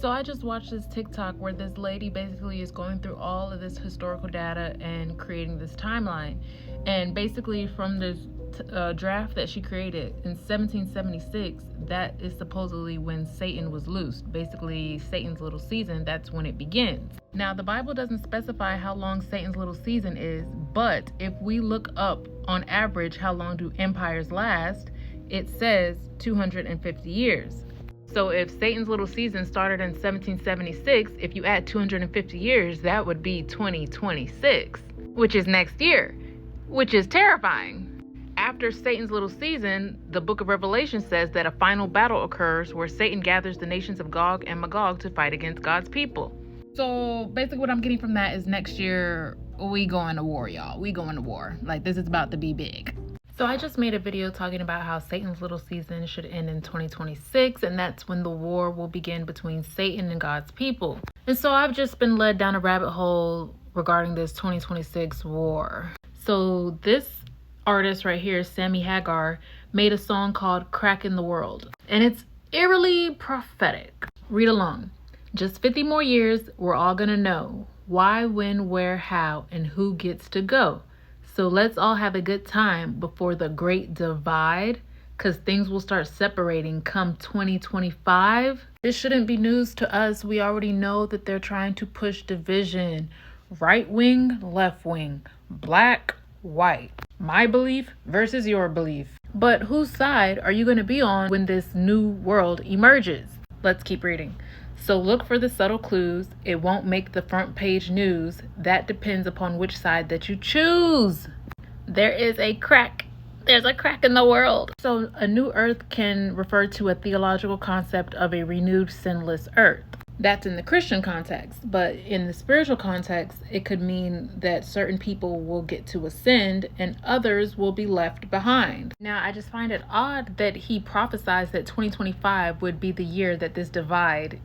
So I just watched this TikTok where this lady basically is going through all of this historical data and creating this timeline. And basically from this draft that she created in 1776, that is supposedly when Satan was loosed. Basically, Satan's little season, that's when it begins. Now, the Bible doesn't specify how long Satan's little season is, but if we look up on average how long do empires last, it says 250 years. So if Satan's little season started in 1776, if you add 250 years, that would be 2026, which is next year, which is terrifying. After Satan's little season, the book of Revelation says that a final battle occurs where Satan gathers the nations of Gog and Magog to fight against God's people. So basically what I'm getting from that is next year, we going to war, y'all. We going to war. Like, this is about to be big. So I just made a video talking about how Satan's little season should end in 2026, and that's when the war will begin between Satan and God's people. And so I've just been led down a rabbit hole regarding this 2026 war. So this artist right here, Sammy Hagar, made a song called Crack in the World, and it's eerily prophetic. Read along. Just 50 more years, we're all gonna know why, when, where, how, and who gets to go. So let's all have a good time before the great divide, because things will start separating come 2025. This shouldn't be news to us. We already know that they're trying to push division. Right wing, left wing, black, white. My belief versus your belief. But whose side are you going to be on when this new world emerges? Let's keep reading. So look for the subtle clues. It won't make the front page news. That depends upon which side that you choose. There is a crack. There's a crack in the world. So a new earth can refer to a theological concept of a renewed sinless earth. That's in the Christian context, but in the spiritual context, it could mean that certain people will get to ascend and others will be left behind. Now, I just find it odd that he prophesies that 2025 would be the year that this divide,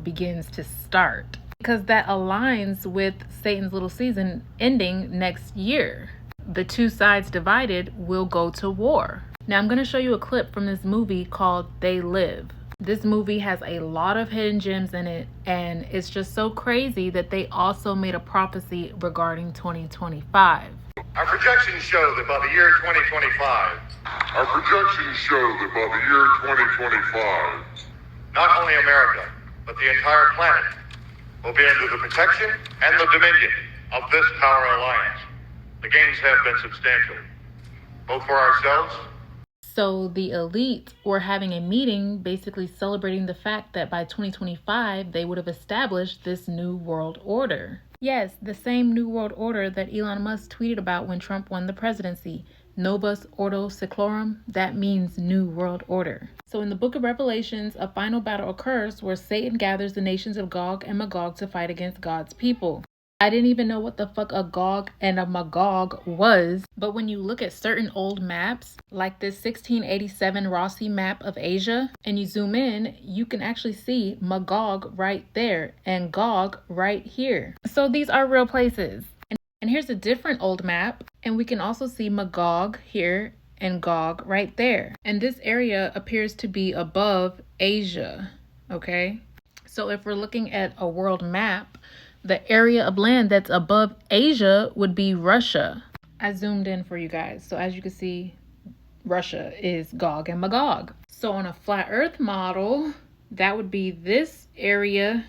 begins to start, because that aligns with Satan's little season ending next year. The two sides divided will go to war. Now, I'm going to show you a clip from this movie called They Live. This movie has a lot of hidden gems in it, and it's just so crazy that they also made a prophecy regarding 2025. Our projections show that by the year 2025, not only America, but the entire planet will be under the protection and the dominion of this power alliance. The gains have been substantial, both for ourselves. So the elite were having a meeting basically celebrating the fact that by 2025, they would have established this new world order. Yes, the same new world order that Elon Musk tweeted about when Trump won the presidency. Novus Ordo Seclorum, that means new world order. So in the book of Revelations, a final battle occurs where Satan gathers the nations of Gog and Magog to fight against God's people. I didn't even know what the fuck a Gog and a Magog was, but when you look at certain old maps, like this 1687 Rossi map of Asia, and you zoom in, you can actually see Magog right there and Gog right here. So these are real places. And here's a different old map, and we can also see Magog here and Gog right there. And this area appears to be above Asia, okay? So if we're looking at a world map, the area of land that's above Asia would be Russia. I zoomed in for you guys. So as you can see, Russia is Gog and Magog. So on a flat earth model, that would be this area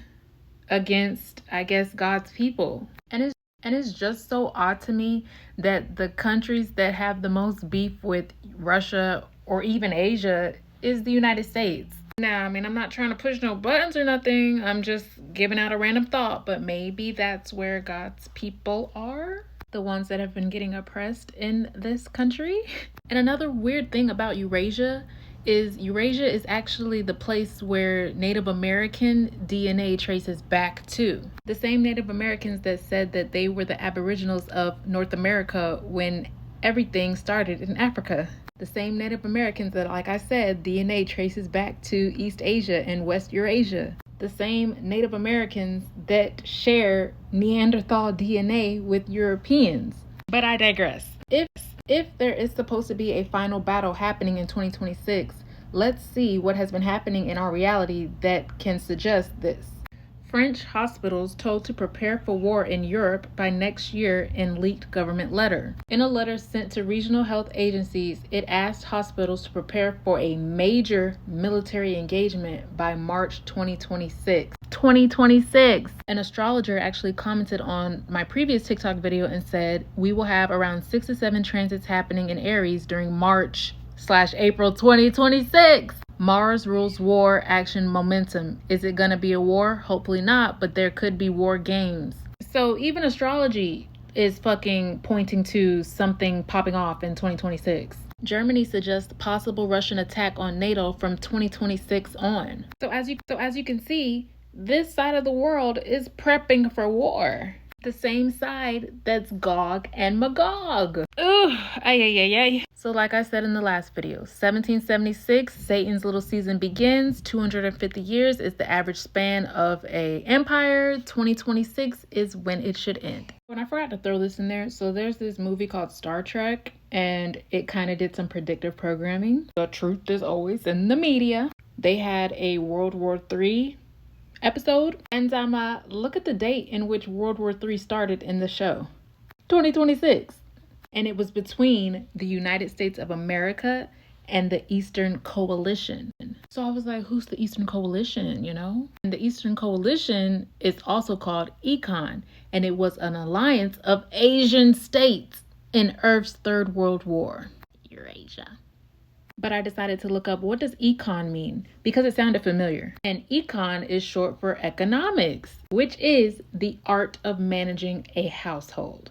against, I guess, God's people. And it's just so odd to me that the countries that have the most beef with Russia or even Asia is the United States. Now, I'm not trying to push no buttons or nothing. I'm just giving out a random thought, but maybe that's where God's people are, the ones that have been getting oppressed in this country. And another weird thing about Eurasia is actually the place where Native American DNA traces back to. The same Native Americans that said that they were the Aboriginals of North America when everything started in Africa. The same Native Americans that, like I said, DNA traces back to East Asia and West Eurasia. The same Native Americans that share Neanderthal DNA with Europeans. But I digress. If there is supposed to be a final battle happening in 2026, Let's see what has been happening in our reality that can suggest this. French hospitals told to prepare for war in Europe by next year in leaked government letter. In a letter sent to regional health agencies, it asked hospitals to prepare for a major military engagement by March 2026. 2026. An astrologer actually commented on my previous TikTok video and said, we will have around 6 to 7 transits happening in Aries during March/April 2026. Mars rules war, action, momentum. Is it gonna be a war? Hopefully not, but there could be war games. So even astrology is fucking pointing to something popping off in 2026. Germany suggests possible Russian attack on NATO from 2026 on. So as you can see, this side of the world is prepping for war. The same side that's Gog and Magog. Ooh, ay. So like I said in the last video, 1776, Satan's little season begins. 250 years is the average span of a empire. 2026 is when it should end. And I forgot to throw this in there. So there's this movie called Star Trek, and it kind of did some predictive programming. The truth is always in the media. They had a World War III episode, and look at the date in which World War III started in the show. 2026. And it was between the United States of America and the Eastern Coalition. So I was like, who's the Eastern Coalition, you know? And the Eastern Coalition is also called Econ, and it was an alliance of Asian states in Earth's Third World War. Eurasia. But I decided to look up, what does econ mean? Because it sounded familiar. And econ is short for economics, which is the art of managing a household.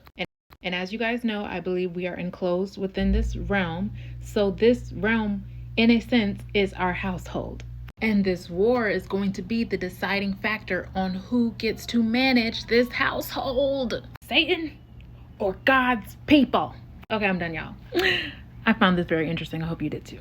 And as you guys know, I believe we are enclosed within this realm. So this realm, in a sense, is our household. And this war is going to be the deciding factor on who gets to manage this household. Satan or God's people. Okay, I'm done, y'all. I found this very interesting. I hope you did too.